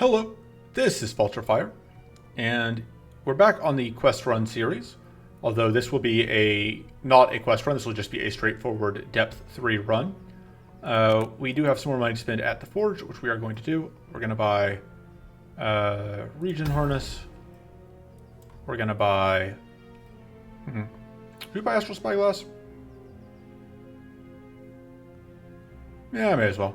Hello, this is Falterfire, and we're back on the quest run series. Although this will be not a quest run, this will just be a straightforward depth 3 run. We do have some more money to spend at the Forge, which we are going to do. We're going to buy Region Harness. We're going to buy... Should we buy Astral Spyglass? Yeah, may as well.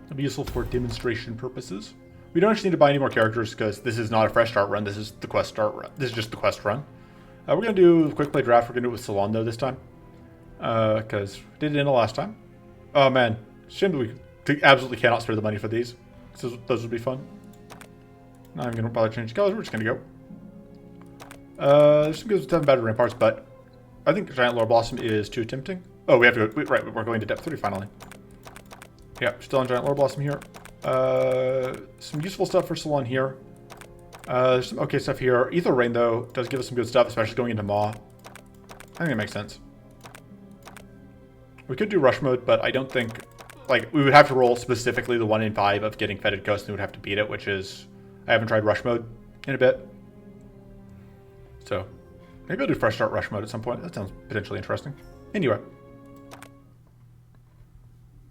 It'll be useful for demonstration purposes. We don't actually need to buy any more characters because this is not a fresh start run. This is the quest start run. This is just the quest run. We're going to do a quick play draft. We're going to do it with Silan though this time. Because we did it in the last time. Oh man. Shame that we absolutely cannot spare the money for these. Those would be fun. Not even going to bother changing colors. We're just going to go. There's some good stuff in battery ramparts, but I think Giant Lore Blossom is too tempting. Oh, we have to go. Right, we're going to depth 3 finally. Yeah, still on Giant Lore Blossom here. Some useful stuff for Silan here. There's some okay stuff here. Ether Rain, though, does give us some good stuff, especially going into Maw. I think it makes sense. We could do Rush Mode, but I don't think... Like, we would have to roll specifically the 1 in 5 of getting Fetid Coast, and we would have to beat it, which is... I haven't tried Rush Mode in a bit. So, maybe I'll do Fresh Start Rush Mode at some point. That sounds potentially interesting. Anyway.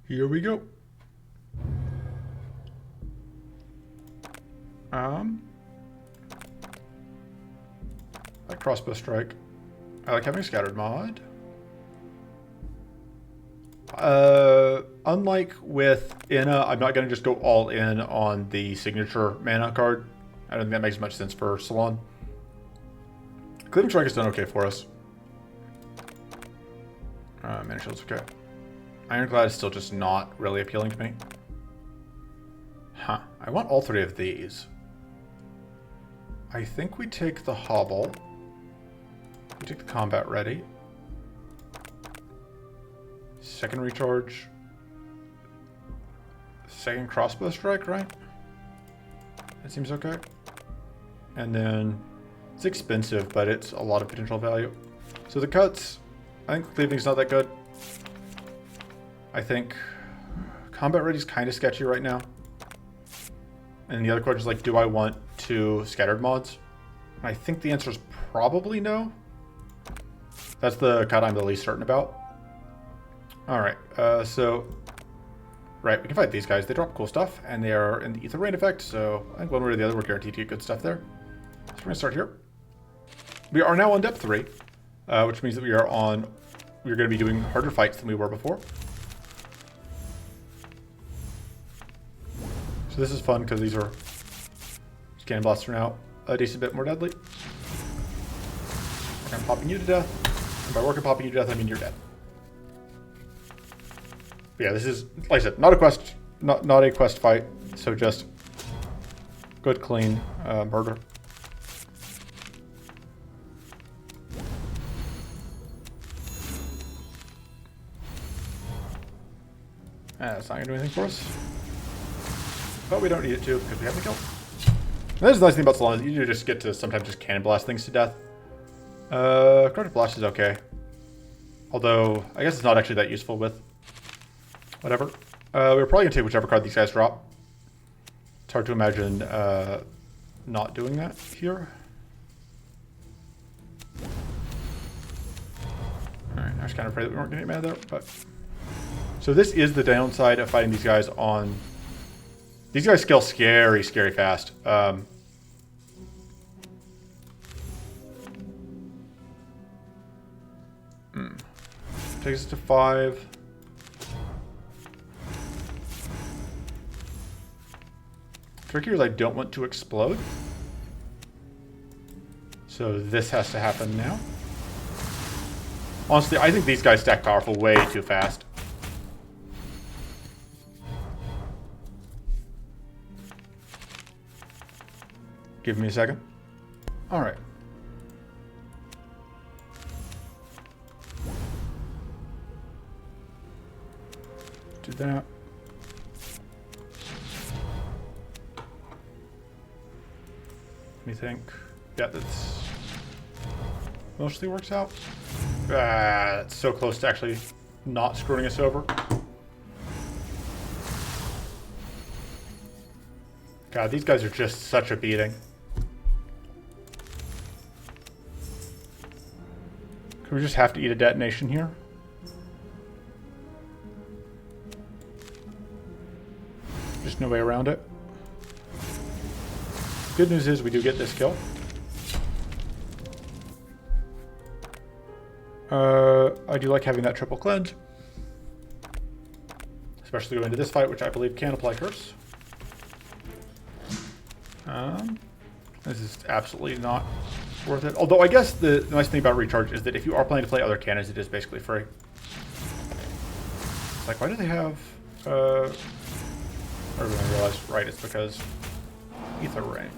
Here we go. I like Crossbow Strike. I like having Scattered Mod. Unlike with Inna, I'm not going to just go all in on the signature mana card. I don't think that makes much sense for Silan. Cleaving Strike has done okay for us. Mana Shield's okay. Ironclad is still just not really appealing to me. Huh. I want all 3 of these. I think we take the Hobble. We take the Combat Ready. Second Recharge. Second Crossbow Strike, right? That seems okay. And then it's expensive, but it's a lot of potential value. So the cuts, I think Cleaving's not that good. I think Combat Ready's kind of sketchy right now. And the other question is like, do I want 2 scattered mods? I think the answer is probably no. That's the cut I'm the least certain about. Alright, right, we can fight these guys. They drop cool stuff, and they are in the Ether Rain effect, so I think one way or the other we're guaranteed to get good stuff there. So we're going to start here. We are now on depth 3, which means that we're going to be doing harder fights than we were before. So this is fun because these are Cannon Blasts are now a decent bit more deadly. I'm popping you to death. And by working popping you to death, I mean you're dead. But yeah, this is, like I said, not a quest, not a quest fight. So just good, clean murder. That's not gonna do anything for us. But we don't need it to because we have the kill. And that's the nice thing about Silan is you just get to sometimes just cannon blast things to death. Corrupted Blast is okay. Although, I guess it's not actually that useful with whatever. We're probably going to take whichever card these guys drop. It's hard to imagine not doing that here. Alright, I was kind of afraid that we weren't going to get mad there, but... So this is the downside of fighting these guys on... These guys scale scary, scary fast. Takes us to 5. Trick here is I don't want to explode. So this has to happen now. Honestly, I think these guys stack powerful way too fast. Give me a second. All right. Do that. Let me think. Yeah, that's mostly works out. It's so close to actually not screwing us over. God, these guys are just such a beating. Can we just have to eat a detonation here? Just no way around it. Good news is we do get this kill. I do like having that triple cleanse. Especially going into this fight, which I believe can apply curse. This is absolutely not worth it. Although I guess the nice thing about recharge is that if you are planning to play other cannons, it is basically free. It's like, why do they have... I really realized, right, it's because Ether Ring.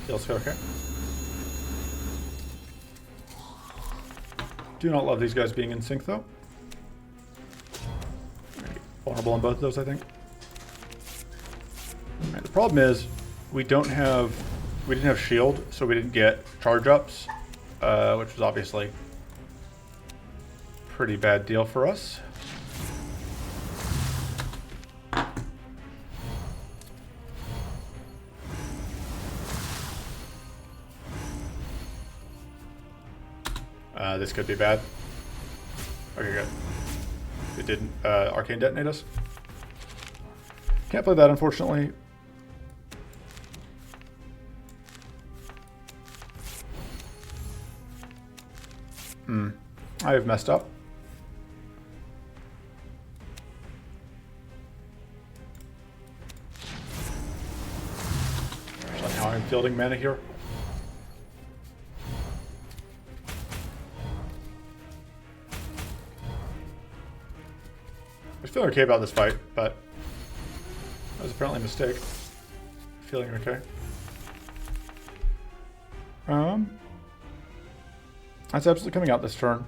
Feels okay. Do not love these guys being in sync, though. Vulnerable on both of those, I think. Right, the problem is we didn't have shield, so we didn't get charge ups, which was obviously a pretty bad deal for us. This could be bad. Okay, good. It didn't arcane detonate us. Can't play that, unfortunately. I have messed up. Actually, how I'm fielding mana here. I was feeling okay about this fight, but that was apparently a mistake. Feeling okay. That's absolutely coming out this turn.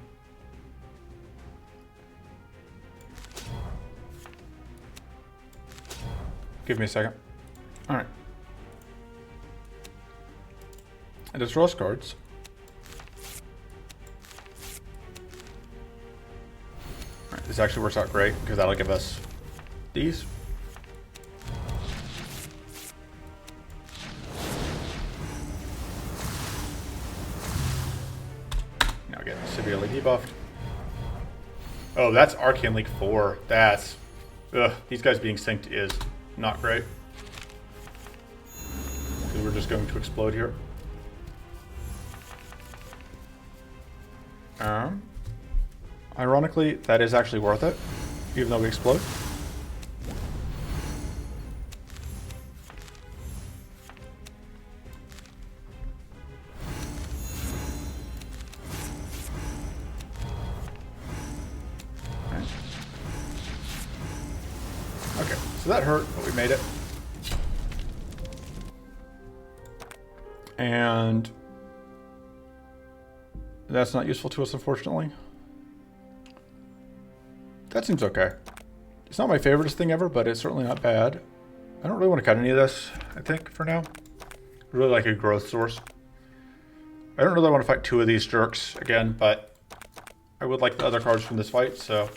Give me a second. Alright. I just draw cards. Alright, this actually works out great because that'll give us these. Now get severely debuffed. Oh, that's Arcane League 4. That's... Ugh, these guys being synced is not great. Because we're just going to explode here. Ironically, that is actually worth it, even though we explode. Okay, so that hurt, but we made it. And that's not useful to us, unfortunately. That seems okay. It's not my favoriteest thing ever, but it's certainly not bad. I don't really want to cut any of this, I think, for now. I really like a growth source. I don't really want to fight two of these jerks again, but I would like the other cards from this fight, so...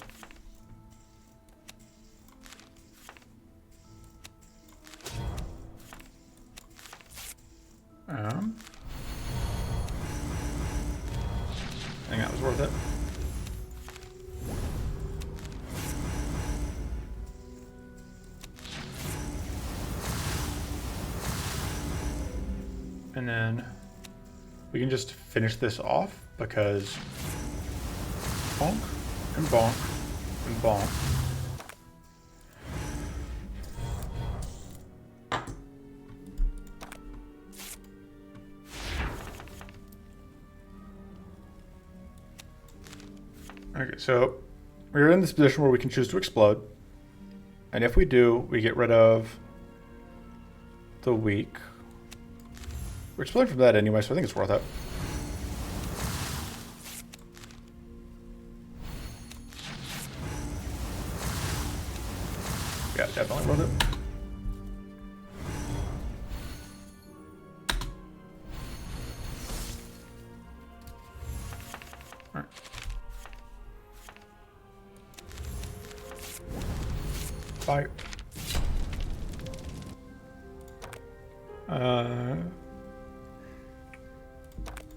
I think that was worth it. And then we can just finish this off because bonk and bonk and bonk. Okay, so we're in this position where we can choose to explode. And if we do, we get rid of the weak. We're exploding from that anyway, so I think it's worth it. Yeah, definitely worth it. fight. I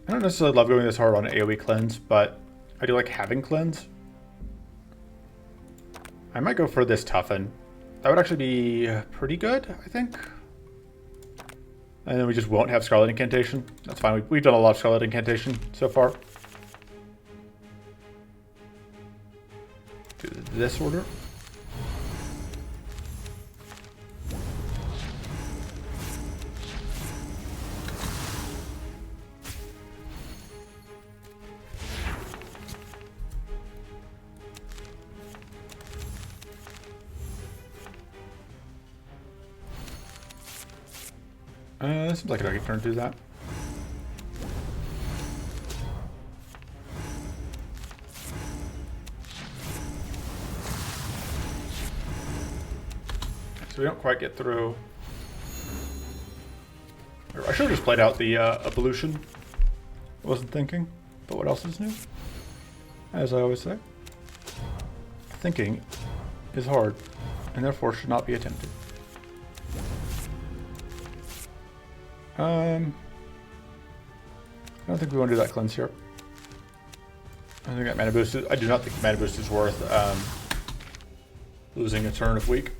don't necessarily love going this hard on AoE cleanse, but I do like having cleanse. I might go for this toughen. That would actually be pretty good, I think. And then we just won't have Scarlet Incantation. That's fine. We've done a lot of Scarlet Incantation so far. Do this order. This seems like an okay turn to do that. So we don't quite get through. I should have just played out the evolution. I wasn't thinking, but what else is new? As I always say, thinking is hard, and therefore should not be attempted. I don't think we want to do that cleanse here. I think that mana boost is, I do not think mana boost is worth losing a turn of weak.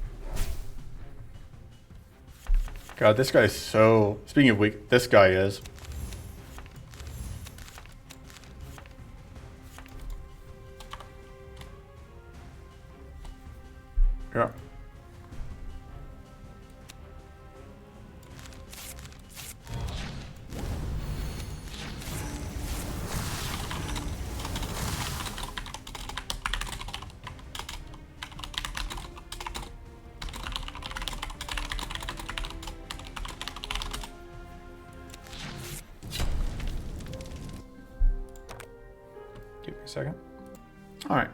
God, this guy is so... Speaking of weak, this guy is. Yeah. Give me a second. Alright.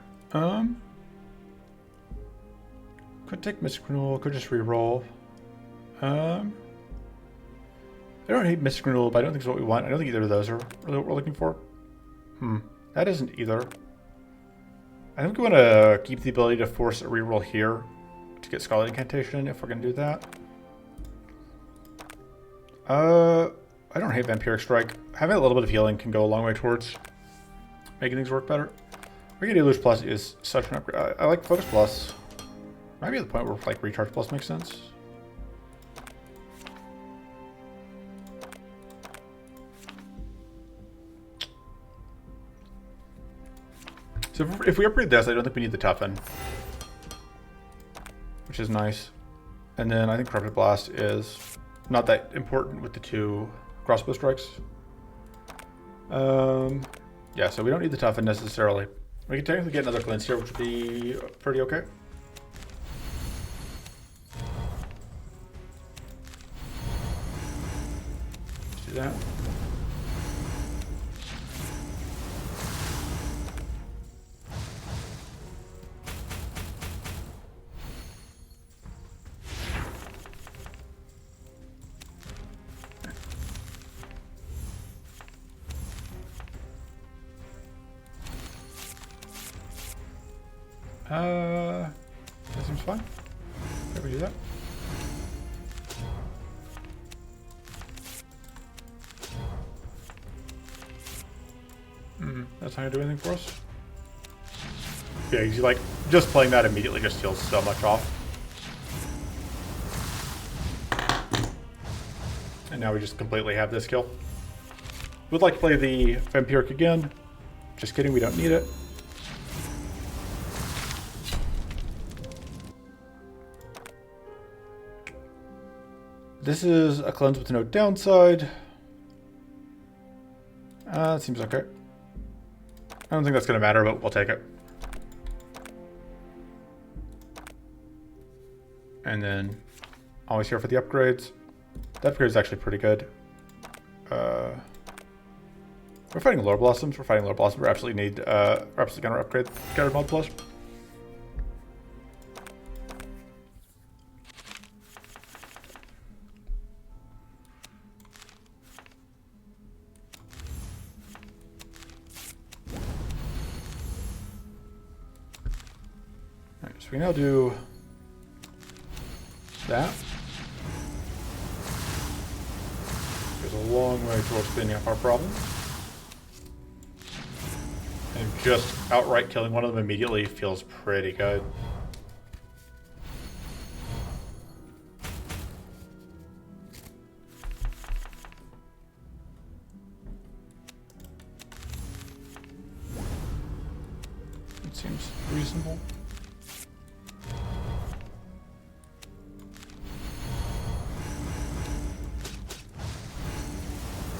Could take Mystic Renewal, could just reroll. I don't hate Mystic Renewal, but I don't think it's what we want. I don't think either of those are really what we're looking for. That isn't either. I think we want to keep the ability to force a reroll here to get Scarlet Incantation if we're going to do that. I don't hate Vampiric Strike. Having a little bit of healing can go a long way towards making things work better. Deluge Plus is such an upgrade. I like Focus Plus. Might be at the point where like Recharge Plus makes sense. So if we upgrade this, I don't think we need the Toughen, which is nice. And then I think Corrupted Blast is not that important with the two crossbow strikes. Yeah, so we don't need the Toughen necessarily. We can technically get another cleanse here, which would be pretty okay. Let's do that. That seems fine. Can we do that? That's not gonna do anything for us. Yeah, you see, like, just playing that immediately just heals so much off. And now we just completely have this kill. Would like to play the Vampiric again. Just kidding, we don't need it. This is a cleanse with no downside. That seems okay. I don't think that's going to matter, but we'll take it. And then always here for the upgrades. The upgrade is actually pretty good. We're fighting Lore Blossoms. We're fighting Lore Blossoms. We absolutely need. We're absolutely going to upgrade Scattered Mod Plus. So we now do That goes a long way towards cleaning up our problems. And just outright killing one of them immediately feels pretty good. It seems reasonable.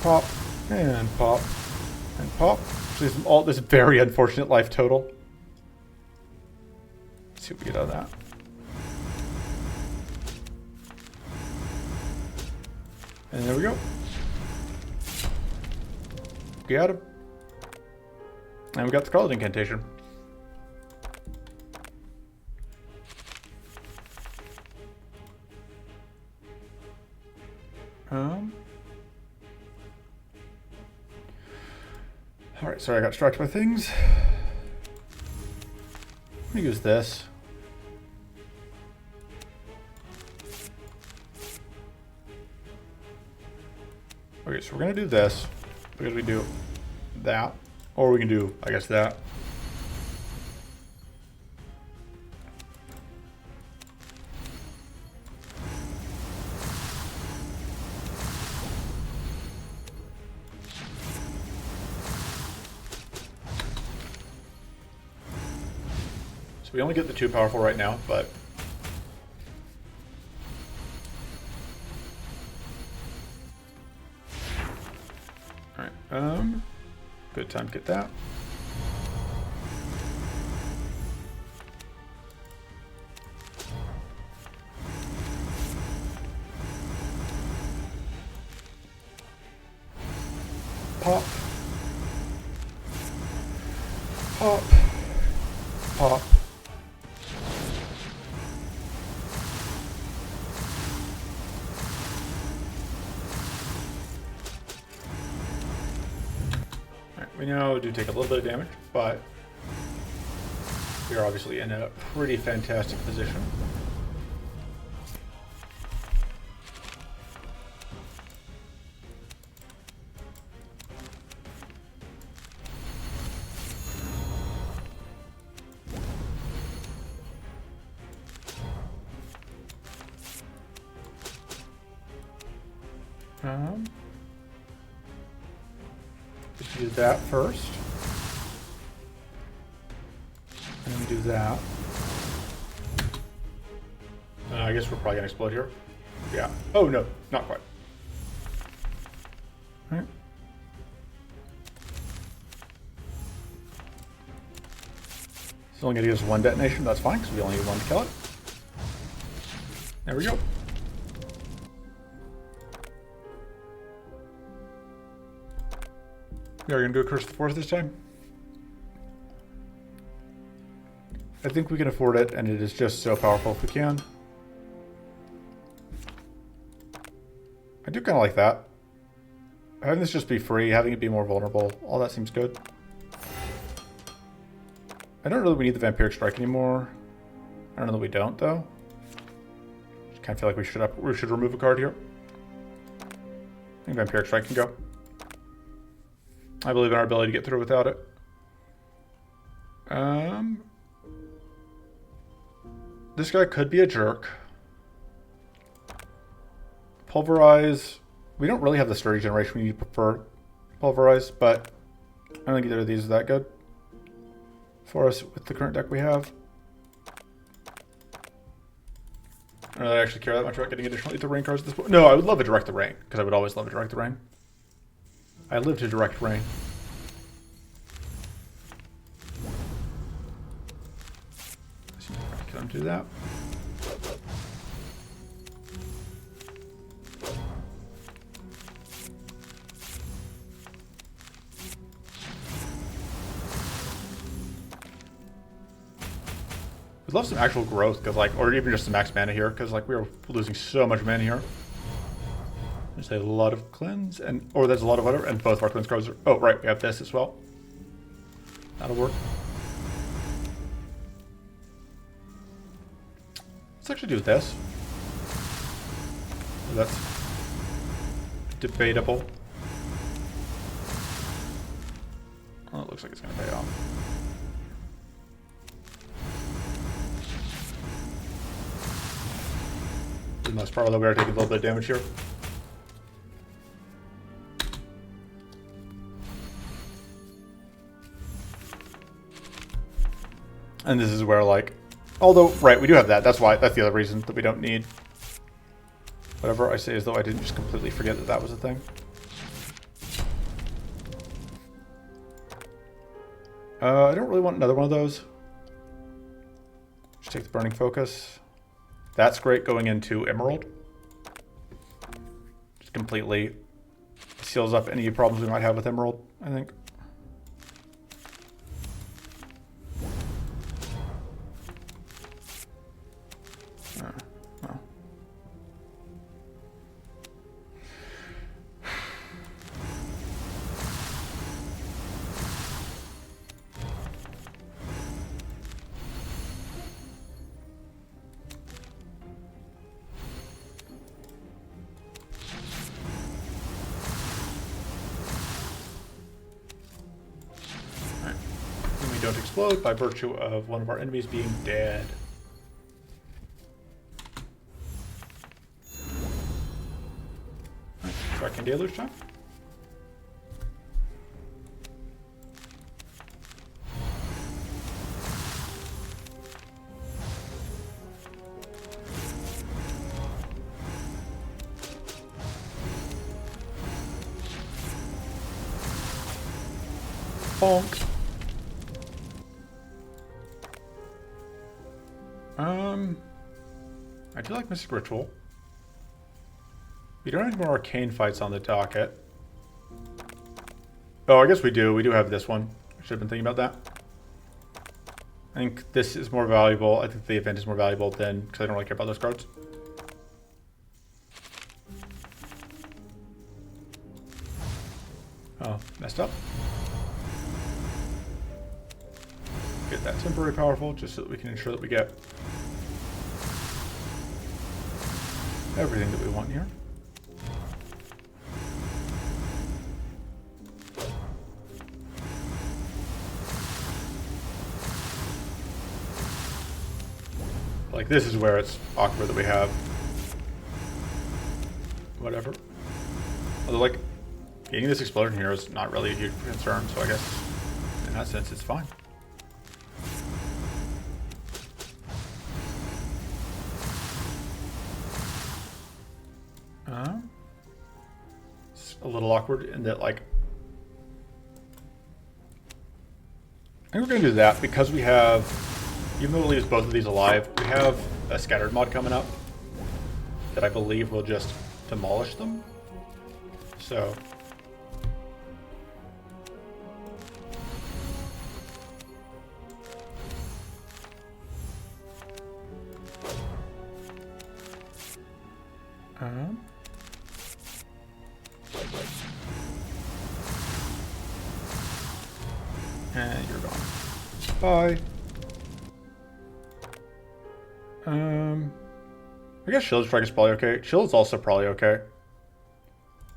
Pop, and pop, and pop. So all this very unfortunate life total. Let's see what we get out of that. And there we go. Got him. And we got the Scarlet Incantation. Alright, sorry I got distracted by things. Let me use this. Okay, so we're gonna do this because we do that. Or we can do, I guess, that. So we only get the 2 powerful right now, but alright, good time to get that. Pop. Pop. Pop. We now do take a little bit of damage, but we are obviously in a pretty fantastic position. Just do that first. And then we do that. I guess we're probably gonna explode here. Yeah. Oh no, not quite. All right. It's only gonna give us 1 detonation. That's fine because we only need 1 to kill it. There we go. We are going to do a Curse of the Forest this time. I think we can afford it, and it is just so powerful if we can. I do kind of like that. Having this just be free, having it be more vulnerable, all that seems good. I don't really need the Vampiric Strike anymore. I don't know that we don't, though. Just kind of feel like we should remove a card here. I think Vampiric Strike can go. I believe in our ability to get through without it. This guy could be a jerk. Pulverize. We don't really have the sturdy generation we need to prefer Pulverize, but I don't think either of these is that good for us with the current deck we have. I don't really actually care that much about getting additional Ether Rain cards at this point. No, I would love a Direct the Rain, because I would always love a Direct the Rain. I live to Direct Rain. Can I do that? We'd love some actual growth, because like, or even just some max mana here, because like we are losing so much mana here. There's a lot of cleanse, and or there's a lot of whatever, and both of our cleanse cards are. Oh, right, we have this as well. That'll work. Let's actually do this. that's debatable. Well, it looks like it's going to pay off. For the most part, although we are taking a little bit of damage here. And this is where, like, although, right, we do have that. That's why, that's the other reason that we don't need whatever I say, as though I didn't just completely forget that that was a thing. I don't really want another one of those. Just take the Burning Focus. That's great going into Emerald. Just completely seals up any problems we might have with Emerald, I think. No. Don't explode by virtue of one of our enemies being dead. Right, try Candelu's time. Bonk. I do like Mystic Ritual. We don't have any more arcane fights on the docket. Oh, I guess we do. We do have this one. I should have been thinking about that. I think this is more valuable. I think the event is more valuable than, because I don't really care about those cards. Oh, messed up. Get that temporary powerful just so that we can ensure that we get everything that we want here. Like, this is where it's awkward that we have whatever. Although, like, getting this explosion here is not really a huge concern, so I guess in that sense it's fine. It's a little awkward in that, like, I think we're going to do that because we have, even though it leaves both of these alive, we have a scattered mod coming up that I believe will just demolish them. So and you're gone. Bye. I guess Shield Strike is probably okay. Shield is also probably okay.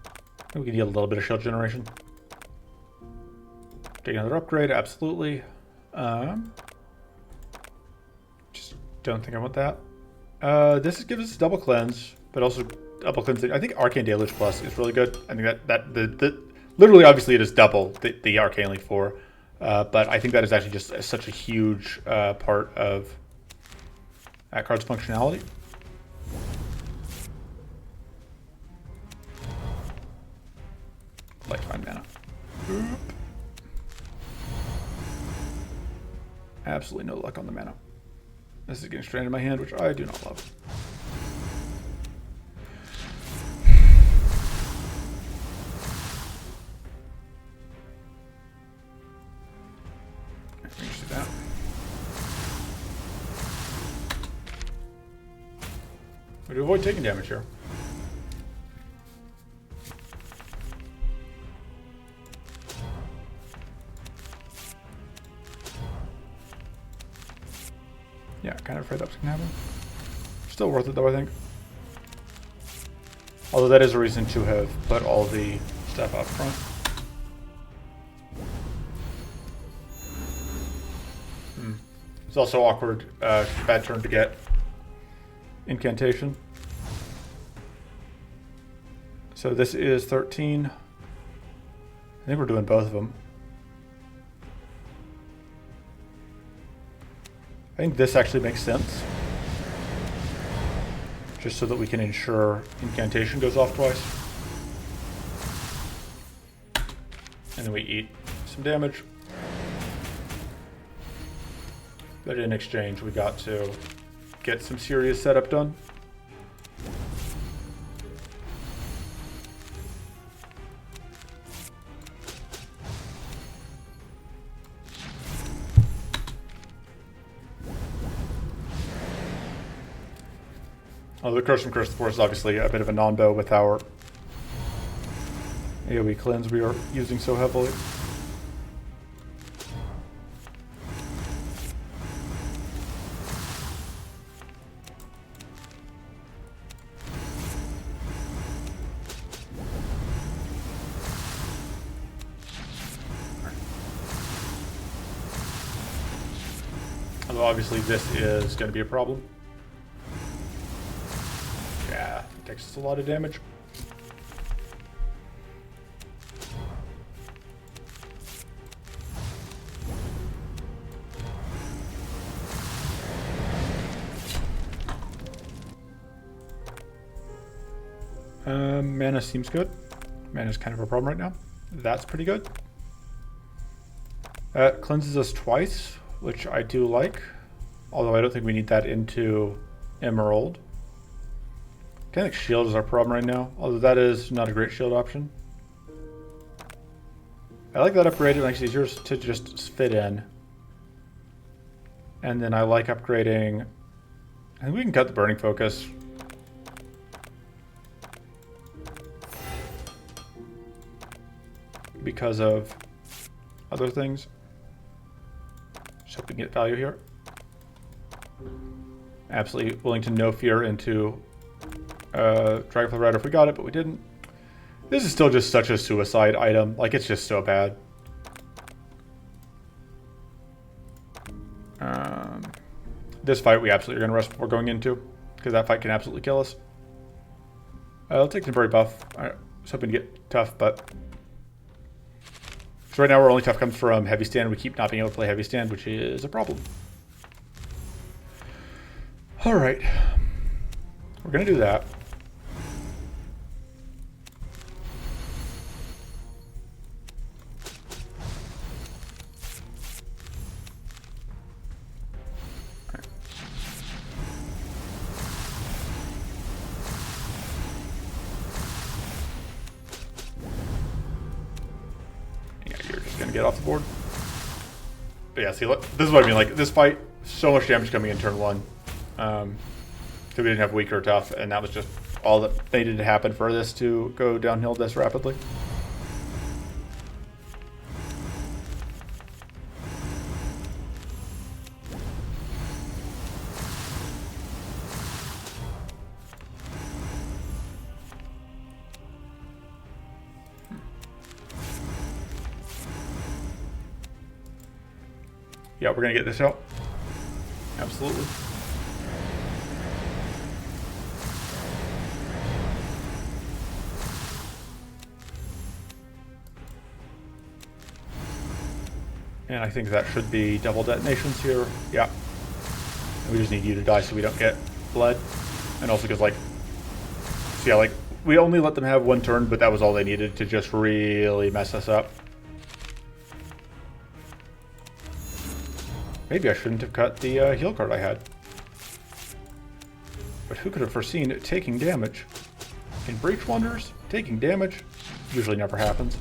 I think we can deal a little bit of shield generation. Take another upgrade, absolutely. Just don't think I want that. This gives us double cleanse, but also double cleansing. I think Arcane Deluge Plus is really good. I think that the literally, obviously, it is double the Arcane League 4. But I think that is actually just such a huge part of that card's functionality. Like 5 mana. Oop. Absolutely no luck on the mana. This is getting stranded in my hand, which I do not love. That. We do avoid taking damage here. Yeah, kind of afraid that's gonna happen. Still worth it though, I think. Although that is a reason to have put all the stuff up front. It's also awkward, bad turn to get incantation. So this is 13. I think we're doing both of them. I think this actually makes sense. Just so that we can ensure incantation goes off twice. And then we eat some damage. But in exchange, we got to get some serious setup done. Oh, the Curse from Curse 4 is obviously a bit of a non-bow with our AoE cleanse we are using so heavily. Although obviously this is going to be a problem. Yeah, it takes us a lot of damage. Mana seems good. Mana's kind of a problem right now. That's pretty good. Cleanses us twice, which I do like. Although I don't think we need that into Emerald. I think shield is our problem right now, although that is not a great shield option. I like that upgrade, it makes it easier to just fit in. And then I like upgrading, I think we can cut the burning focus. Because of other things. Just hope we can get value here. Absolutely willing to no fear into Dragonfly Rider if we got it, but we didn't. This is still just such a suicide item. Like, it's just so bad. This fight we absolutely are going to rest before going into, because that fight can absolutely kill us. I'll take Temporary buff. I was hoping to get tough, but... So right now our only tough comes from Heavy Stand. We keep not being able to play Heavy Stand, which is a problem. Alright. We're going to do that. Get off the board. But yeah, see, look, this is what I mean. Like, this fight, so much damage coming in turn one. So we didn't have weak or tough, and that was just all that needed to happen for this to go downhill this rapidly. Yeah, we're going to get this out. Absolutely. And I think that should be double detonations here. Yeah. And we just need you to die so we don't get bled. And also because, like, so yeah, like, we only let them have one turn, but that was all they needed to just really mess us up. Maybe I shouldn't have cut the heal card I had. But who could have foreseen taking damage? In Breach Wonders, taking damage usually never happens.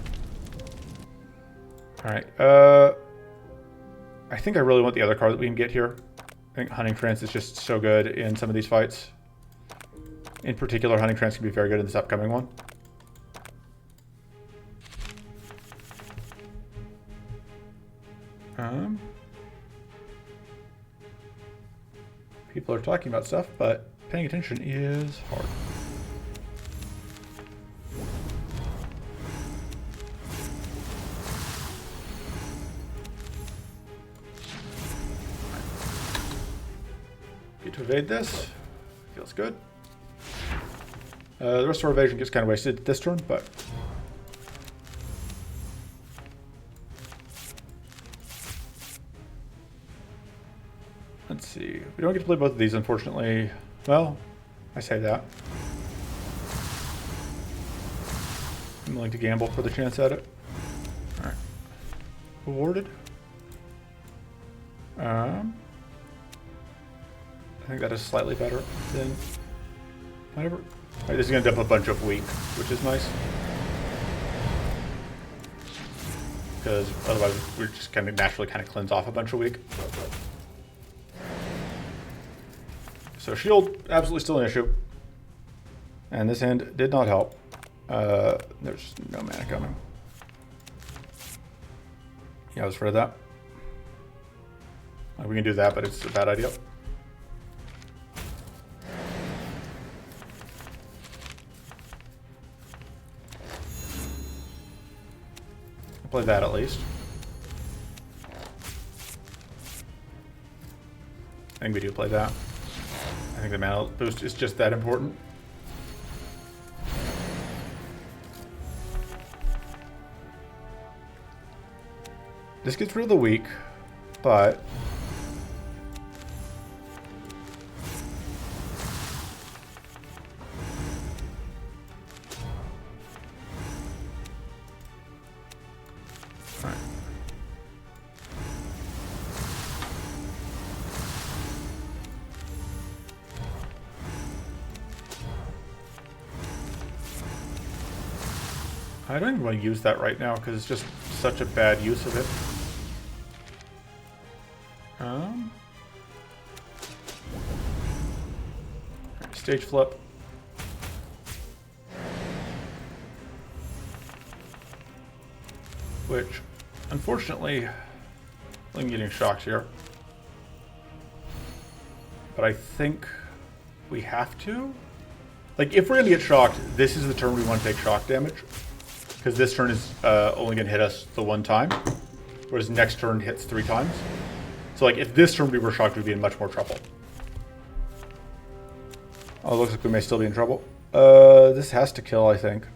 Alright, I think I really want the other card that we can get here. I think Hunting Trance is just so good in some of these fights. In particular, Hunting Trance can be very good in this upcoming one. People are talking about stuff, but paying attention is hard. Get to evade this. Feels good. The rest of our evasion gets kind of wasted this turn, but... Let's see. We don't get to play both of these, unfortunately. Well, I say that. I'm willing to gamble for the chance at it. Alright. Awarded. I think that is slightly better than whatever. Alright, this is going to dump a bunch of weak, which is nice. Because otherwise we're just going to naturally kind of cleanse off a bunch of weak. So shield, absolutely still an issue. And this hand did not help. There's no mana coming. Yeah, I was afraid of that. We can do that, but it's a bad idea. I'll play that at least. I think we do play that. I think the mana boost is just that important. This gets rid of the weak, but all right. I don't even want to use that right now because it's just such a bad use of it. Stage flip. Which, unfortunately, I'm getting shocked here. But I think we have to. Like, if we're going to get shocked, this is the turn we want to take shock damage. Because this turn is only going to hit us the one time. Whereas next turn hits 3 times. So, like, if this turn we were shocked, we'd be in much more trouble. Oh, it looks like we may still be in trouble. This has to kill, I think.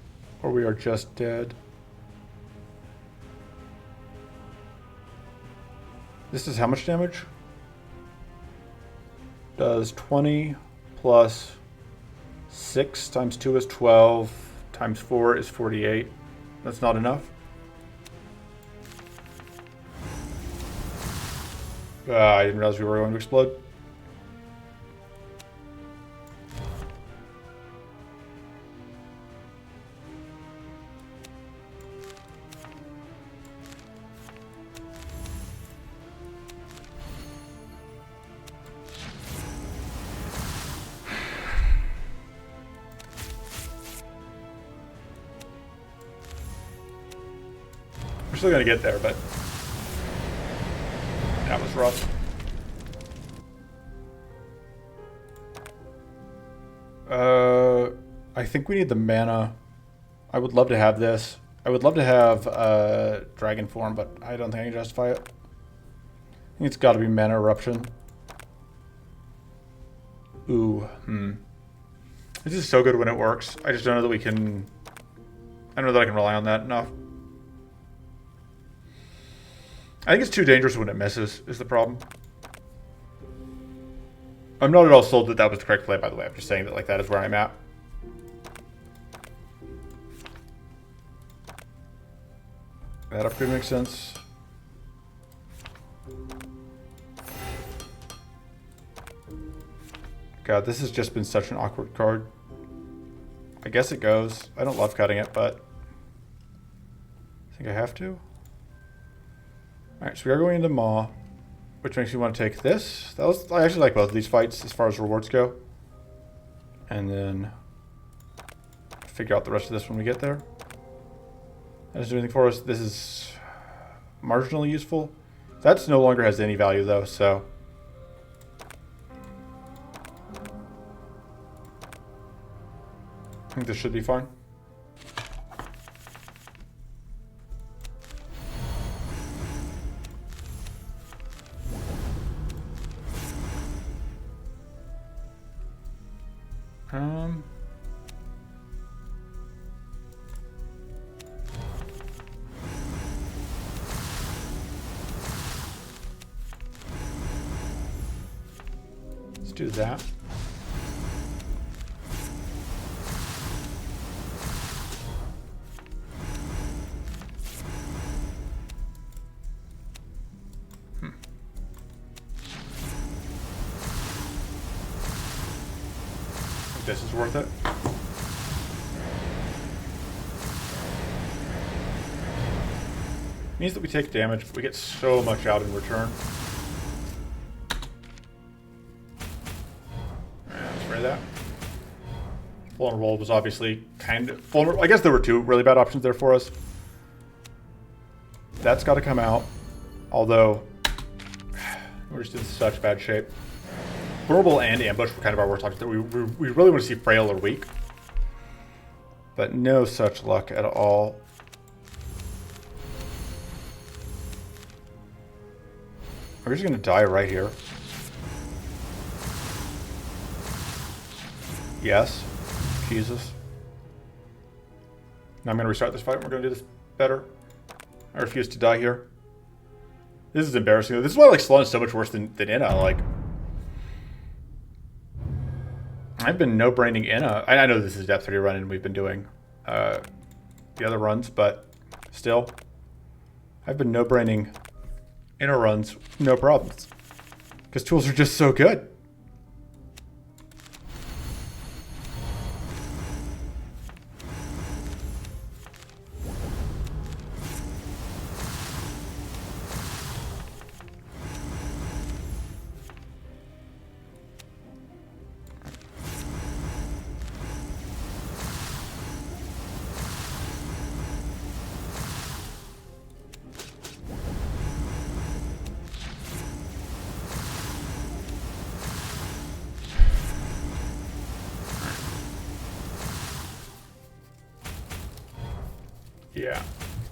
Or we are just dead. This is how much damage? Does 20 plus 6 times 2 is 12, times 4 is 48. That's not enough. I didn't realize we were going to explode. We're still gonna get there, but that was rough. I think we need the mana. I would love to have this. I would love to have Dragon Form, but I don't think I can justify it. I think it's got to be Mana Eruption. Ooh, This is so good when it works. I just don't know that we can... I don't know that I can rely on that enough. I think it's too dangerous when it misses, is the problem. I'm not at all sold that that was the correct play, by the way. I'm just saying that, like, that is where I'm at. That upgrade makes sense. God, this has just been such an awkward card. I guess it goes. I don't love cutting it, but I think I have to. Alright, so we are going into Maw, which makes me want to take this. I actually like both of these fights as far as rewards go. And then figure out the rest of this when we get there. That doesn't do anything for us. This is marginally useful. That's no longer has any value though, so I think this should be fine. Let's do that. This is worth it. Means that we take damage, but we get so much out in return. Let's spray that. Vulnerable was obviously kind of vulnerable. I guess there were two really bad options there for us. That's got to come out. Although, we're just in such bad shape. Vulnerable and ambush were kind of our worst options. We really want to see frail or weak. But no such luck at all. We're just going to die right here. Yes. Jesus. Now I'm going to restart this fight. We're going to do this better. I refuse to die here. This is embarrassing. This is why like Silan is so much worse than Inna. Like, I've been no-braining Inna. I know this is a depth 30 run and we've been doing the other runs, but still, I've been no-braining Inna runs, no problems. Because tools are just so good.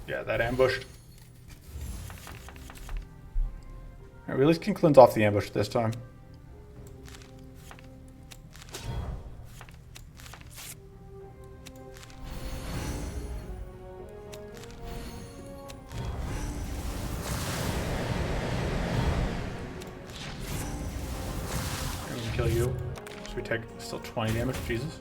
Yeah, that ambushed. Alright, we at least can cleanse off the ambush this time. I'm gonna kill you. So we take still 20 damage, Jesus.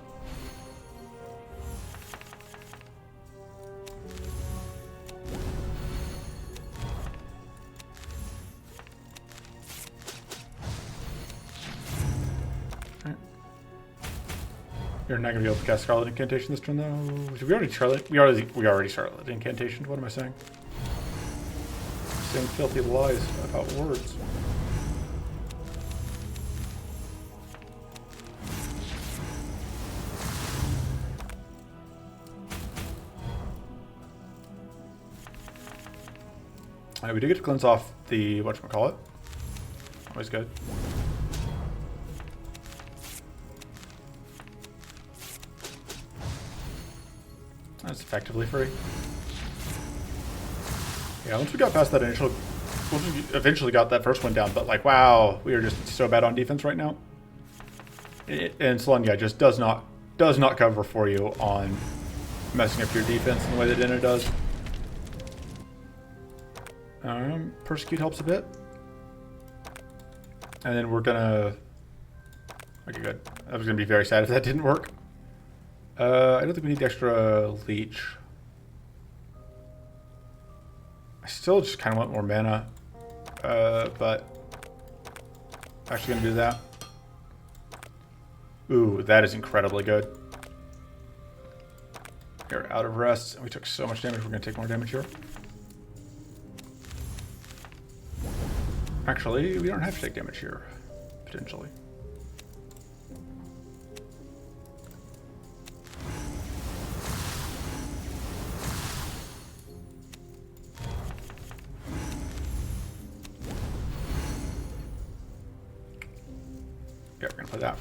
You're not gonna be able to cast Scarlet Incantation this turn, though. Did we already Scarlet? We already Scarlet Incantation. What am I saying? Saying filthy lies about words. Alright, we did get to cleanse off the whatchamacallit. Always good. That's effectively free. Yeah, once we got past that initial... Once we eventually got that first one down, but like, wow, we are just so bad on defense right now. And Silan, yeah, just does not cover for you on messing up your defense in the way that Inna does. Persecute helps a bit. And then we're gonna... Okay, good. I was gonna be very sad if that didn't work. I don't think we need the extra leech. I still just kind of want more mana. But... Actually gonna do that. Ooh, that is incredibly good. We're out of rest. We took so much damage, we're gonna take more damage here. Actually, we don't have to take damage here, potentially. Yeah, we're gonna play that.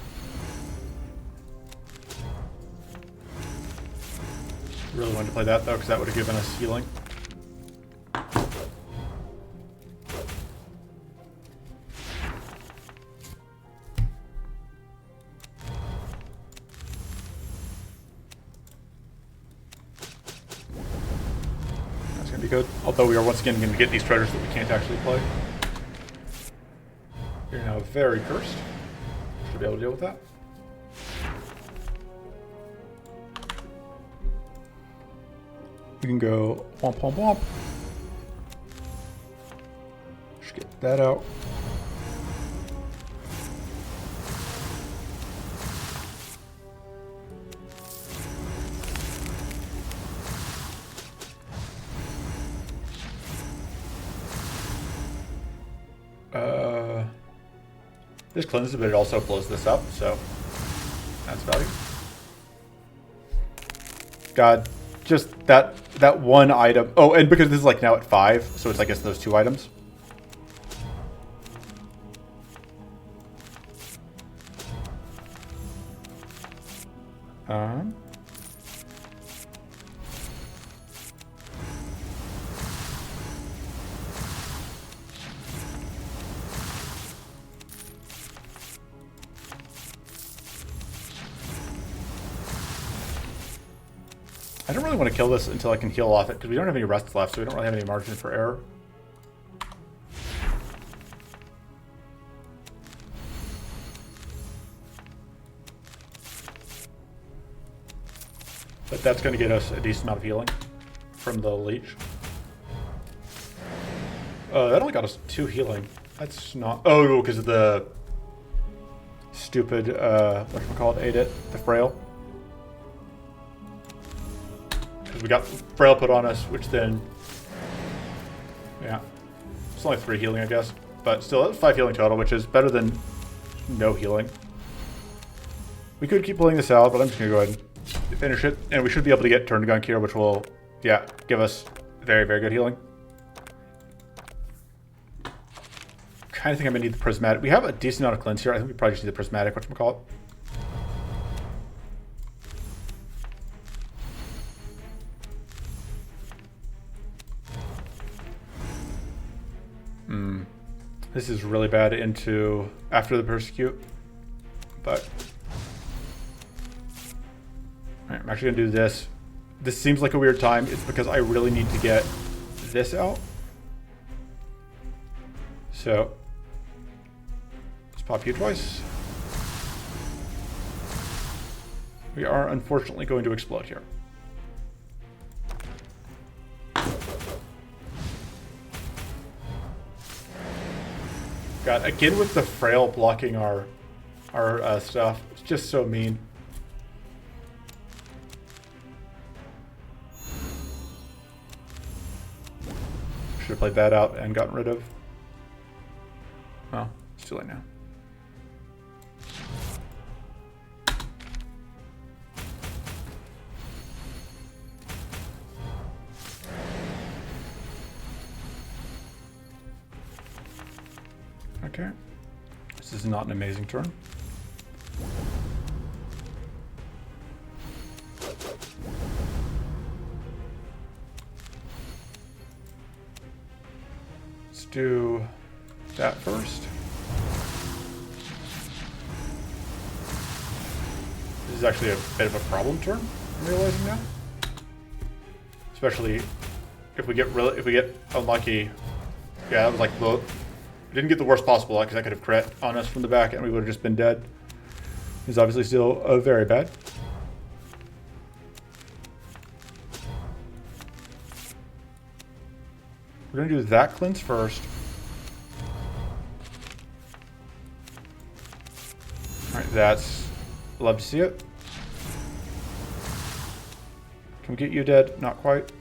Really wanted to play that though, because that would have given us healing. good. Although we are once again going to get these treasures that we can't actually play. You're now very cursed. Should be able to deal with that. We can go womp womp womp. Just get that out. This cleanses, but it also blows this up, so that's value. God, just that one item. Oh, and because this is like now at 5, so it's I guess those 2 items. I don't really want to kill this until I can heal off it, because we don't have any rest left, so we don't really have any margin for error. But that's going to get us a decent amount of healing from the leech. That only got us 2 healing. That's not... Oh, because of the stupid, whatchamacallit, ate it, the frail. We got frail put on us, which then, yeah, it's only 3 healing, I guess, but still that's 5 healing total, which is better than no healing. We could keep pulling this out, but I'm just gonna go ahead and finish it, and we should be able to get turn to gunk here, which will, yeah, give us very, very good healing. Kind of think I'm gonna need the prismatic. We have a decent amount of cleanse here. I think we probably just need the prismatic, whatchamacallit. This is really bad into after the persecute, but all right, I'm actually gonna do this. This seems like a weird time. It's because I really need to get this out. So let's pop you twice. We are unfortunately going to explode here. God, again with the frail blocking our stuff. It's just so mean. Should have played that out and gotten rid of. Well, it's too late now. Okay, this is not an amazing turn. Let's do that first. This is actually a bit of a problem turn, I'm realizing now. Especially if we get unlucky. Yeah, that was like the... We didn't get the worst possible luck because I could have crit on us from the back and we would have just been dead. He's obviously still very bad. We're going to do that cleanse first. Alright, that's... Love to see it. Can we get you dead? Not quite. So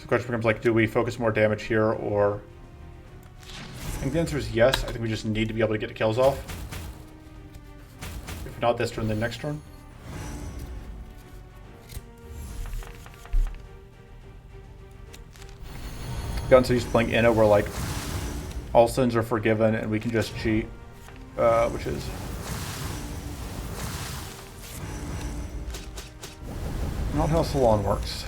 the question becomes like, do we focus more damage here or... I think the answer is yes. I think we just need to be able to get the kills off. If not this turn, then next turn. Gotten so used to playing Inna where like all sins are forgiven and we can just cheat, which is not how Silan works.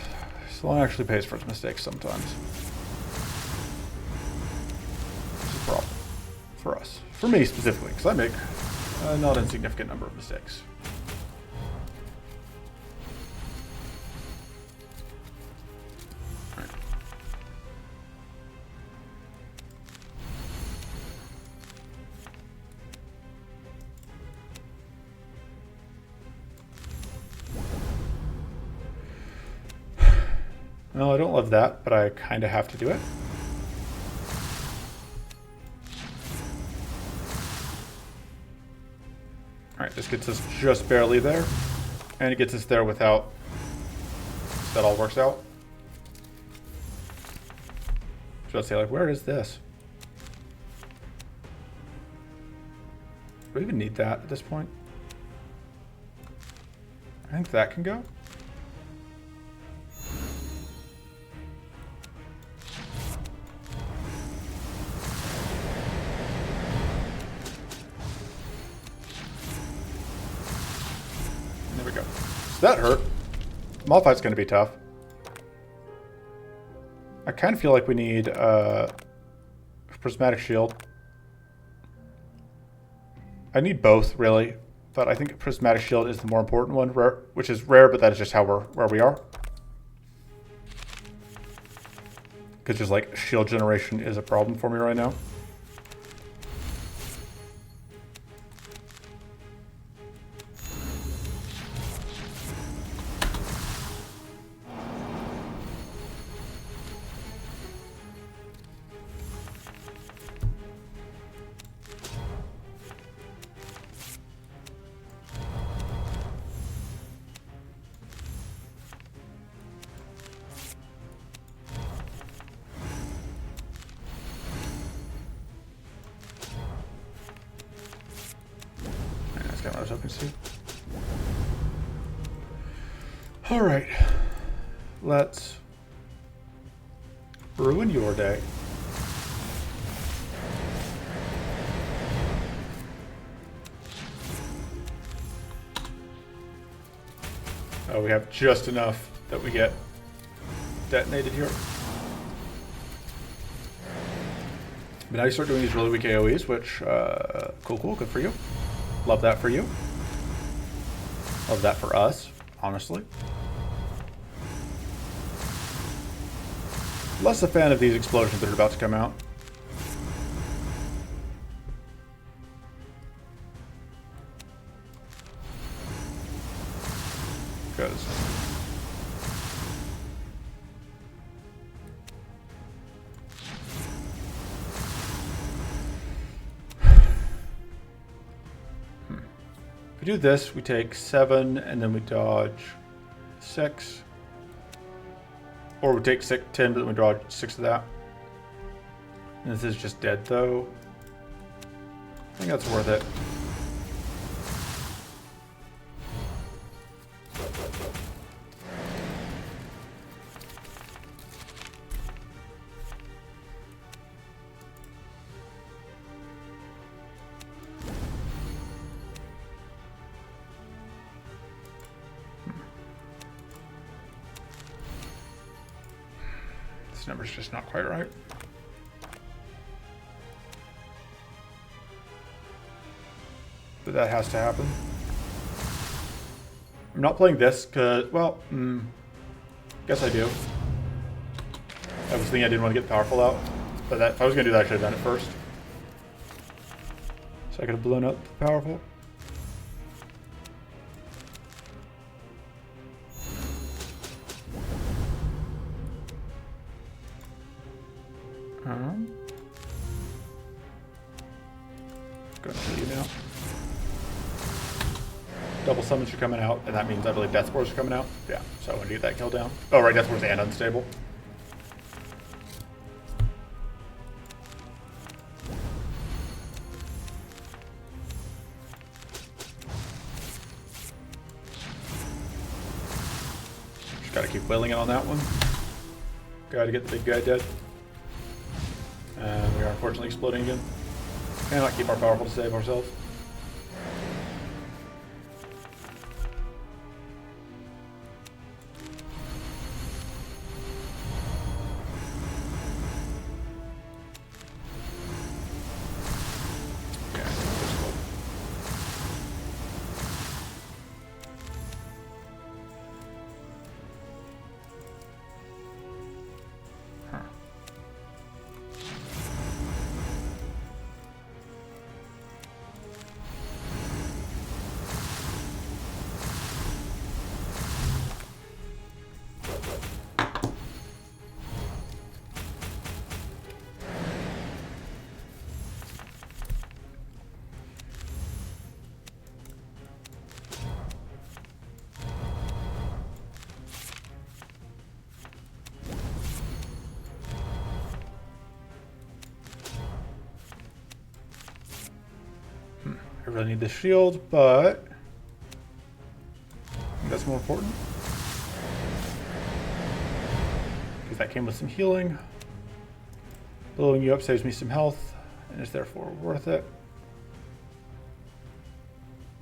Silan actually pays for its mistakes sometimes. Problem for us. For me specifically, because I make a not insignificant number of mistakes. Right. Well, I don't love that, but I kind of have to do it. Alright, this gets us just barely there. And it gets us there without... So that all works out. So let's say, like, where is this? Do we even need that at this point? I think that can go. There we go. So that hurt. Malphite's going to be tough. I kind of feel like we need Prismatic Shield. I need both, really. But I think Prismatic Shield is the more important one, which is rare, but that is just how where we are. Because just like shield generation is a problem for me right now. What I was hoping to see. All right, let's ruin your day. Oh, we have just enough that we get detonated here. But now you start doing these really weak AoEs, which, cool, good for you. Love that for you. Love that for us, honestly. Less a fan of these explosions that are about to come out. Because... If we do this, we take 7, and then we dodge 6. Or we take 10, but then we dodge 6 of that. And this is just dead, though. I think that's worth it. This number's just not quite right. But that has to happen. I'm not playing this because, well, guess I do. I was thinking I didn't want to get powerful out, but if I was going to do that, I should have done it first. So I could have blown up the powerful. Going to kill you now. Double summons are coming out, and that means I believe Death Spores are coming out. Yeah, so I want to get that kill down. Oh, right, Death Spores and Unstable. Just gotta keep willing it on that one. Gotta get the big guy dead. And we are unfortunately exploding again. Cannot keep our powerful to save ourselves. really need the shield, but I think that's more important. Because that came with some healing. Blowing you up saves me some health, and is therefore worth it.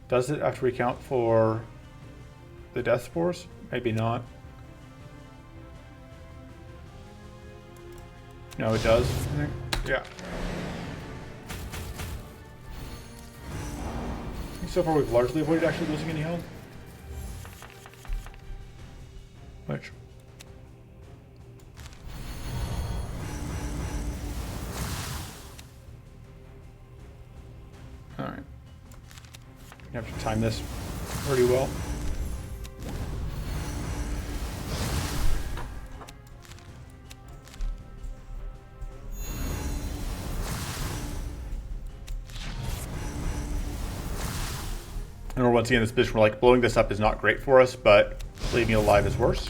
Does it have to recount for the death spores? Maybe not. No, it does, I think. Yeah. I think so far we've largely avoided actually losing any health. Which... Alright. You have to time this pretty well. And we're once again in this position where like blowing this up is not great for us, but leaving it alive is worse.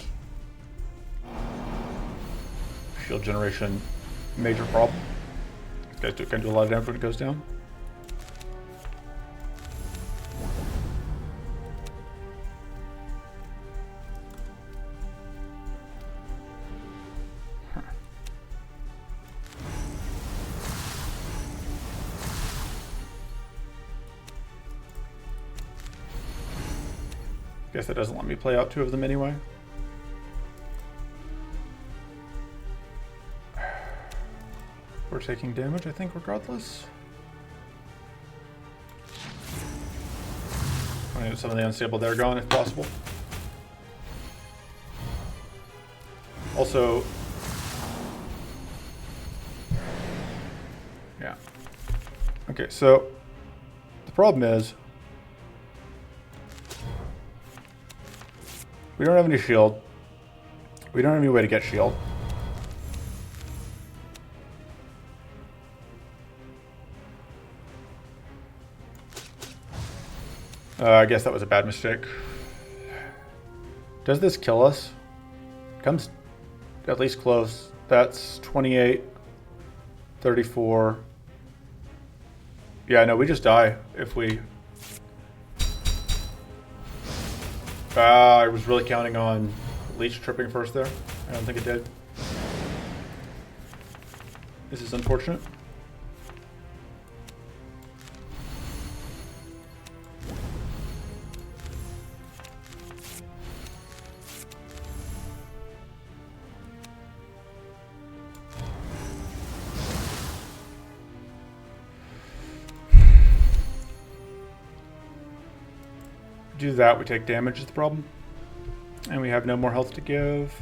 Shield generation, major problem. These guys can do a lot of damage when it goes down. Guess that doesn't let me play out two of them anyway. We're taking damage, I think, regardless. I want to get some of the unstable there gone if possible. Also, yeah. Okay, so the problem is we don't have any shield. We don't have any way to get shield. I guess that was a bad mistake. Does this kill us? Comes at least close. That's 28, 34. Yeah, no, we just die if we... I was really counting on Leech tripping first there. I don't think it did. This is unfortunate. Do that, we take damage is the problem. And we have no more health to give.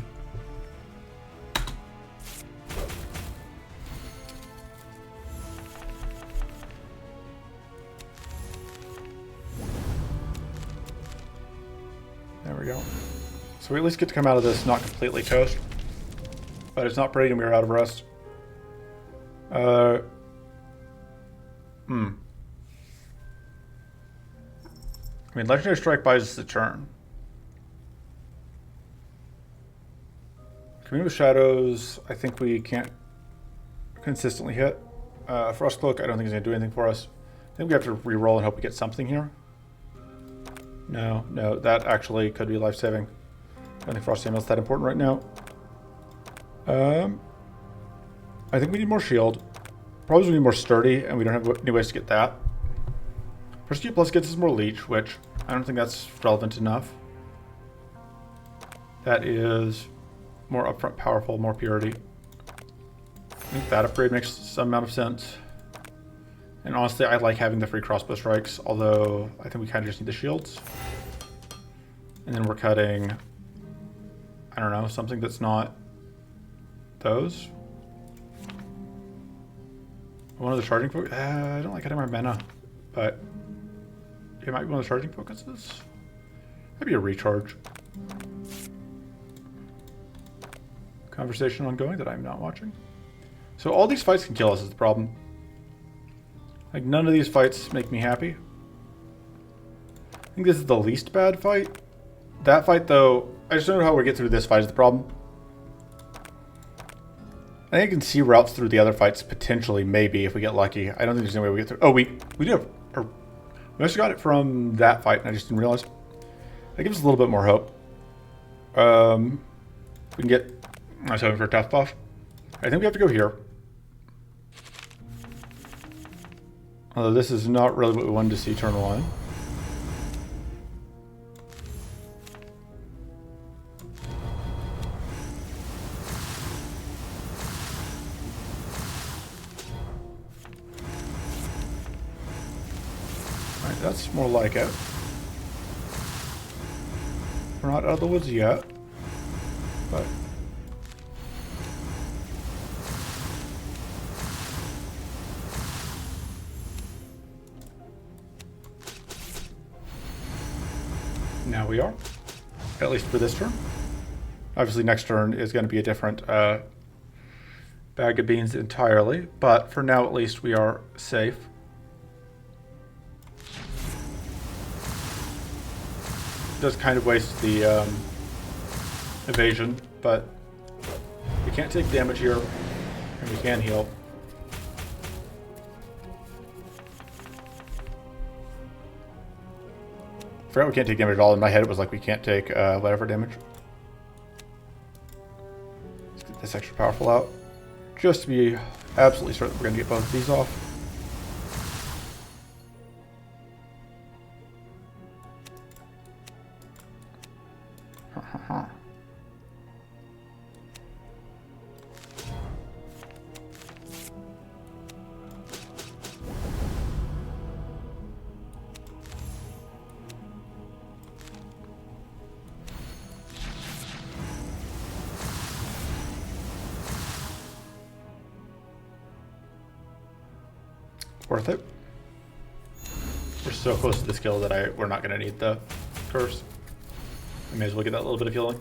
There we go. So we at least get to come out of this not completely toast. But it's not pretty and we're out of rest. I mean, Legendary Strike buys us a turn. Commune with Shadows, I think we can't consistently hit. Frostcloak, I don't think is going to do anything for us. I think we have to re-roll and hope we get something here. No, that actually could be life-saving. I don't think Frost Amulet's that important right now. I think we need more shield. Probably we need more sturdy, and we don't have any ways to get that. Persecute Plus gets us more leech, which I don't think that's relevant enough. That is more upfront powerful, more purity. I think that upgrade makes some amount of sense. And honestly, I like having the free crossbow strikes, although I think we kind of just need the shields. And then we're cutting, I don't know, something that's not those. One of the charging focus. I don't like cutting my mana, but it might be one of the charging focuses. Maybe a recharge. Conversation ongoing that I'm not watching. So all these fights can kill us is the problem. Like none of these fights make me happy. I think this is the least bad fight. That fight though, I just don't know how we get through this fight is the problem. I think I can see routes through the other fights potentially, maybe if we get lucky. I don't think there's any way we get through. Oh, we do have. I just got it from that fight, and I just didn't realize. That gives us a little bit more hope. We can get... I was hoping for a tough buff. I think we have to go here. Although this is not really what we wanted to see turn on. Alright, that's more like it. We're not out of the woods yet, but... now we are, at least for this turn. Obviously next turn is going to be a different bag of beans entirely, but for now at least we are safe. Does kind of waste the evasion, but we can't take damage here, and we can heal. I forgot we can't take damage at all. In my head it was like we can't take whatever damage. Let's get this extra powerful out. Just to be absolutely certain we're going to get both of these off. Worth it. We're so close to the skill that we're not going to need the curse. I may as well get that little bit of healing.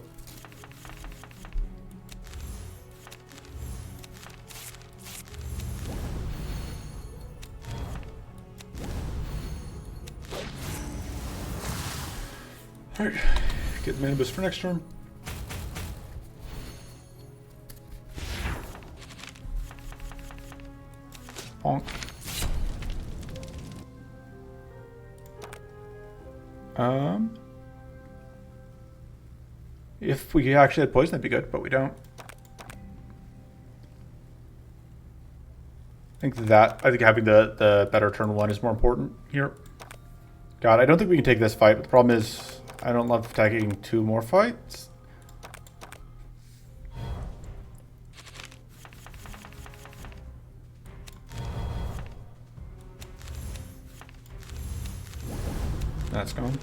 Alright, get the mana boost for next turn. Bonk. If we actually had poison, that'd be good, but we don't. I think having the better turn one is more important here. God, I don't think we can take this fight, but the problem is I don't love taking two more fights. That's gone.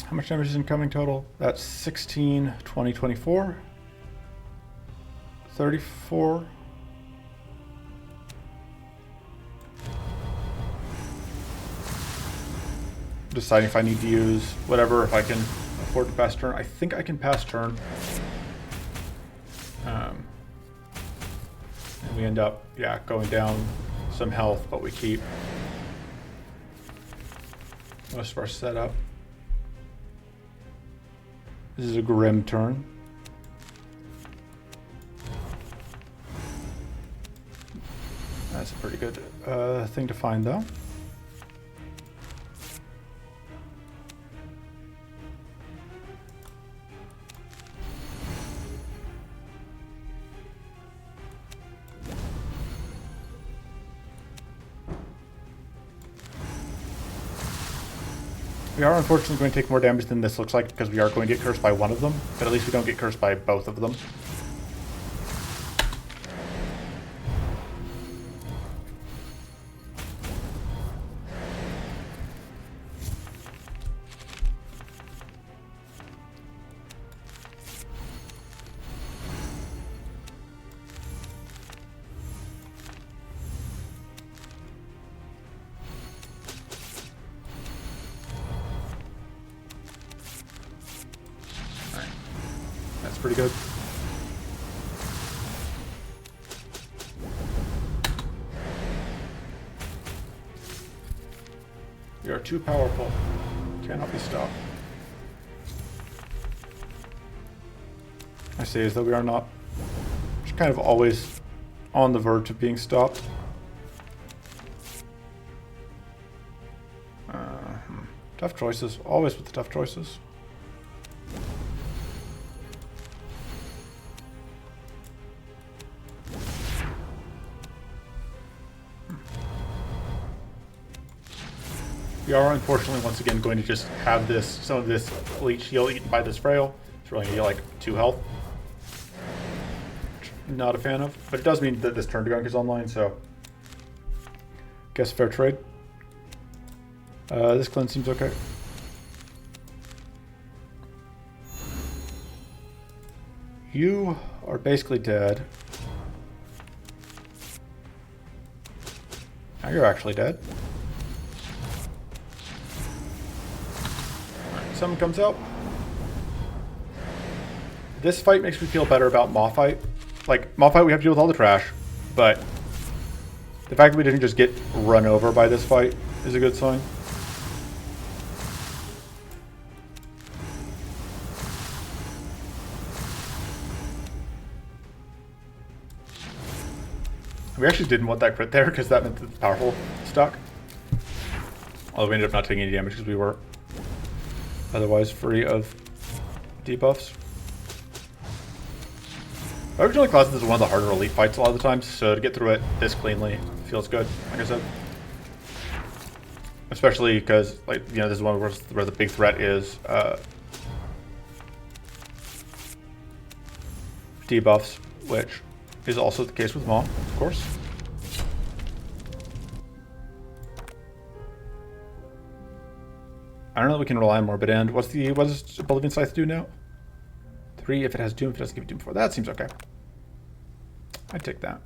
How much damage is incoming total? That's 16, 20, 24, 34. Deciding if I need to use whatever, if I can afford to pass turn. I think I can pass turn. And we end up, yeah, going down some health, but we keep most of our setup. This is a grim turn. That's a pretty good thing to find, though. We are unfortunately going to take more damage than this looks like because we are going to get cursed by one of them, but at least we don't get cursed by both of them. pretty good. We are too powerful. Cannot be stopped. I say as though we are not. Just kind of always on the verge of being stopped. Tough choices. Always with the tough choices. We are unfortunately once again going to just have some of this elite shield eaten by this frail. It's really gonna be like 2 health. Not a fan of, but it does mean that this turn to gunk is online, so guess fair trade. This cleanse seems okay. You are basically dead. Now you're actually dead. Alright, someone comes out. This fight makes me feel better about Maw fight. Like, Maw fight we have to deal with all the trash, but the fact that we didn't just get run over by this fight is a good sign. We actually didn't want that crit there because that meant that the powerful stuck. Although we ended up not taking any damage because we were otherwise free of debuffs. I originally classed this as one of the harder elite fights a lot of the times, so to get through it this cleanly feels good, like I said. Especially because, like, you know, this is one where the big threat is debuffs, which is also the case with Maw, of course. I don't know that we can rely on Morbid End. What does Oblivion Scythe do now? 3 if it has Doom, if it doesn't give you Doom 4. That seems okay. I'd take that.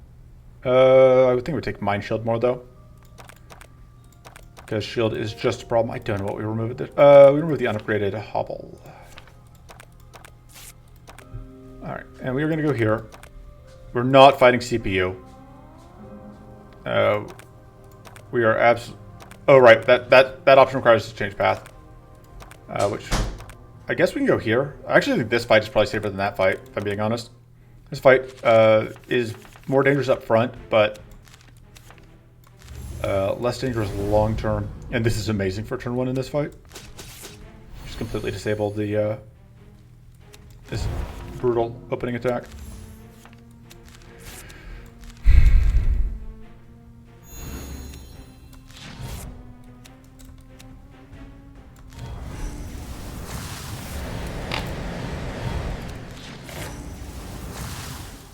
I would think we'd take Mind Shield more though. Because Shield is just a problem. I don't know what we remove it. We remove the unupgraded Hobble. Alright, and we are going to go here. We're not fighting CPU. We are absolutely... Oh, right. That option requires us to change path. Which... I guess we can go here. I actually think this fight is probably safer than that fight, if I'm being honest. This fight is more dangerous up front, but less dangerous long term. And this is amazing for turn 1 in this fight. Just completely disabled the this brutal opening attack.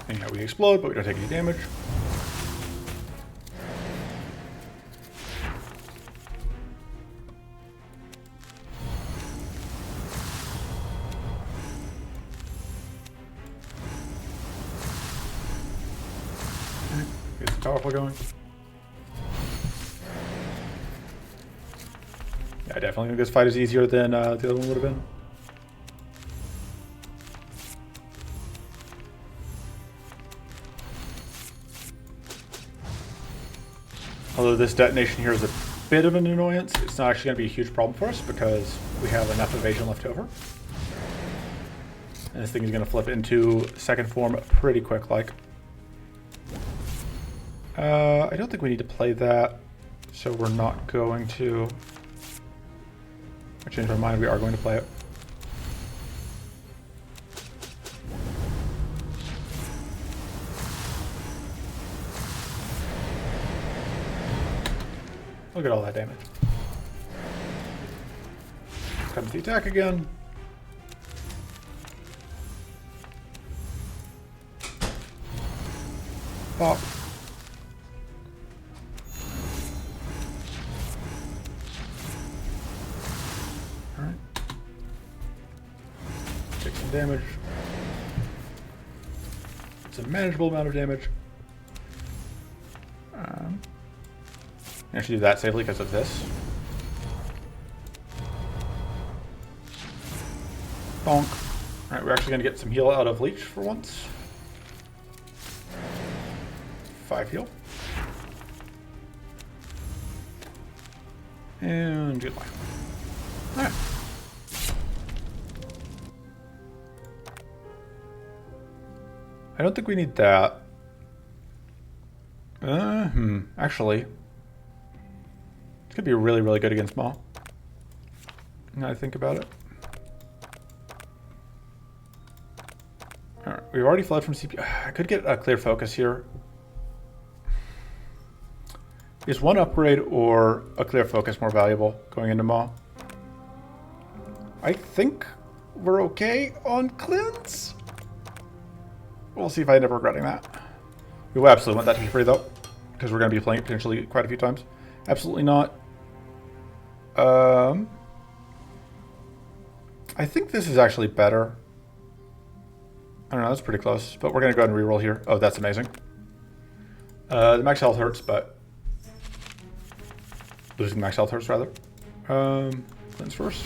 Anyhow, we explode, but we don't take any damage. Get the powerful going. Yeah, I definitely think this fight is easier than the other one would have been. Although this detonation here is a bit of an annoyance, it's not actually going to be a huge problem for us because we have enough evasion left over. And this thing is going to flip into second form pretty quick like. I don't think we need to play that, so we're not going to. I changed my mind, we are going to play it. Look at all that damage. Comes the attack again. Pop. Alright. Take some damage. It's a manageable amount of damage. I should do that safely because of this. Bonk. Alright, Alright, we're actually going to get some heal out of Leech for once. 5 heal. And goodbye. Alright. I don't think we need that. Actually, it's gonna be really, really good against Maw. Now I think about it. Alright, we've already fled from CP. I could get a clear focus here. Is one upgrade or a clear focus more valuable going into Maw? I think we're okay on cleanse. We'll see if I end up regretting that. We will absolutely want that to be free though, because we're going to be playing it potentially quite a few times. Absolutely not. I think this is actually better. I don't know, that's pretty close, but we're going to go ahead and reroll here. Oh, that's amazing. The max health hurts, but losing max health hurts rather. Cleanse first.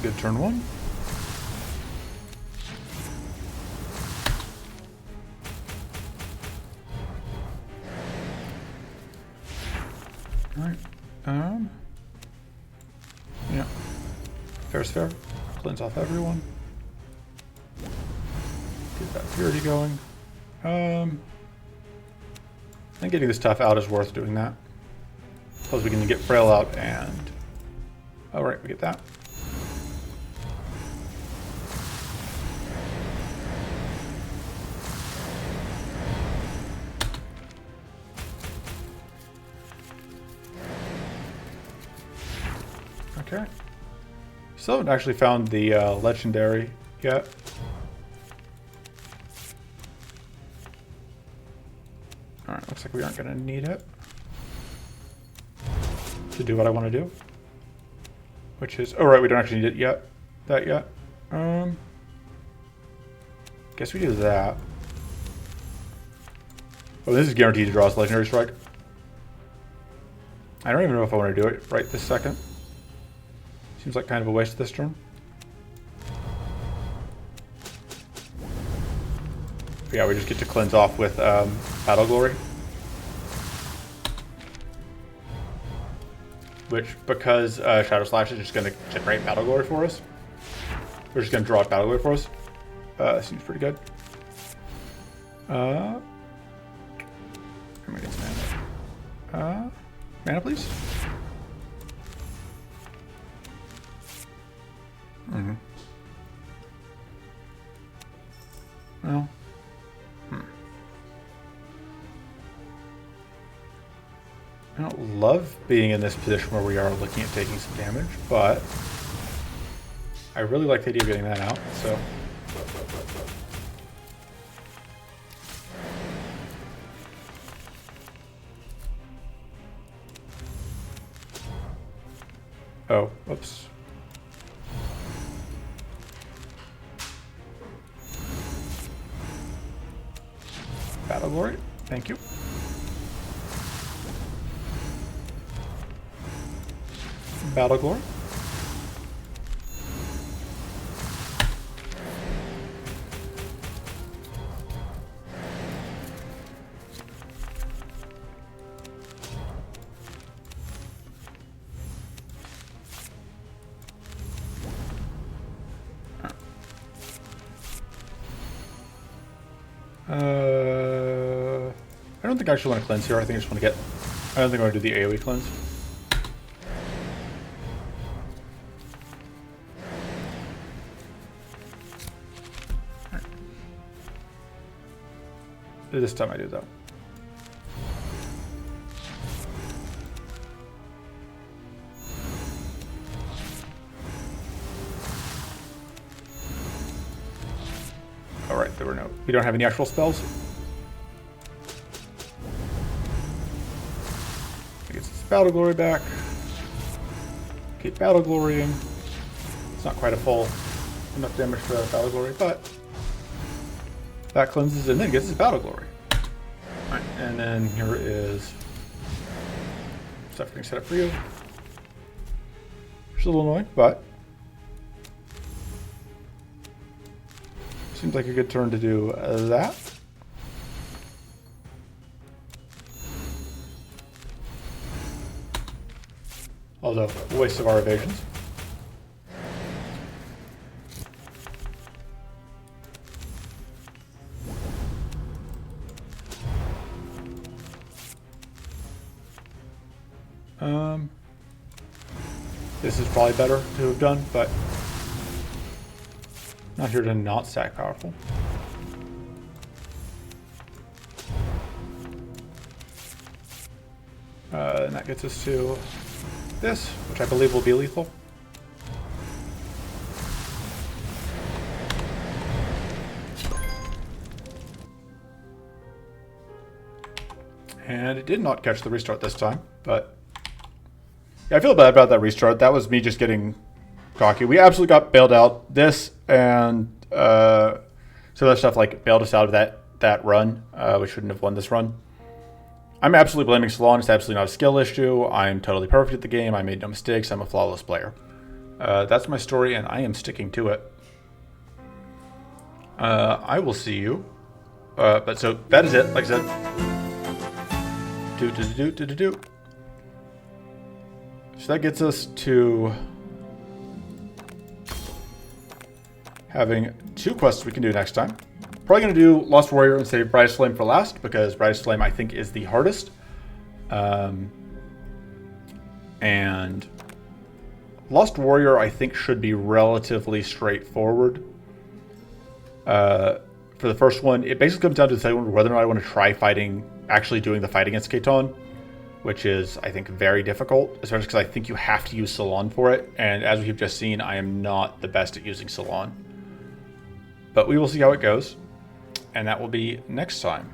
Good turn one. Alright. Yeah. Fair's fair. Cleanse off everyone. Get that purity going. I think getting this tough out is worth doing that. Plus we can get frail out and... Alright, we get that. Okay. Still haven't actually found the legendary yet. Alright, looks like we aren't going to need it to do what I want to do. Which is... Oh, right, we don't actually need it yet. That yet. Guess we do that. Oh, this is guaranteed to draw us Legendary Strike. I don't even know if I want to do it right this second. Seems like kind of a waste this turn. But yeah, we just get to cleanse off with Battle Glory. Which, because Shadow Slash is just going to generate Battle Glory for us. We're just going to draw out Battle Glory for us. Seems pretty good. I'm going to get some mana. Mana, please. Well. I don't love being in this position where we are looking at taking some damage, but I really like the idea of getting that out, so. Oh, whoops. Battle Glory, thank you. Battle Glory. I don't think I actually want to cleanse here. I think I just want to get... I don't think I want to do the AoE cleanse. Right. This time I do, though. Alright, there were no... We don't have any actual spells. Battle Glory back. Keep Battle Glorying. It's not quite a full enough damage for Battle Glory, but that cleanses and then gets his Battle Glory. Alright, and then here is stuff getting set up for you. Which is a little annoying, but seems like a good turn to do that. Although, a waste of our evasions. This is probably better to have done, but not here to not stack powerful. And that gets us to this, which I believe will be lethal. And it did not catch the restart this time, but yeah, I feel bad about that restart. That was me just getting cocky. We absolutely got bailed out. This and some other stuff like bailed us out of that run. We shouldn't have won this run. I'm absolutely blaming Silan. It's absolutely not a skill issue. I'm totally perfect at the game. I made no mistakes. I'm a flawless player. That's my story, and I am sticking to it. I will see you. But so that is it. Like I said. So that gets us to having 2 quests we can do next time. Probably going to do Lost Warrior and save Brightest Flame for last, because Brightest Flame I think is the hardest. And Lost Warrior I think should be relatively straightforward. For the first one, it basically comes down to the second one, whether or not I want to try actually doing the fight against Katon, which is, I think, very difficult, especially because I think you have to use Silan for it, and as we've just seen, I am not the best at using Silan. But we will see how it goes, and that will be next time.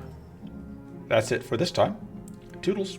That's it for this time. Toodles.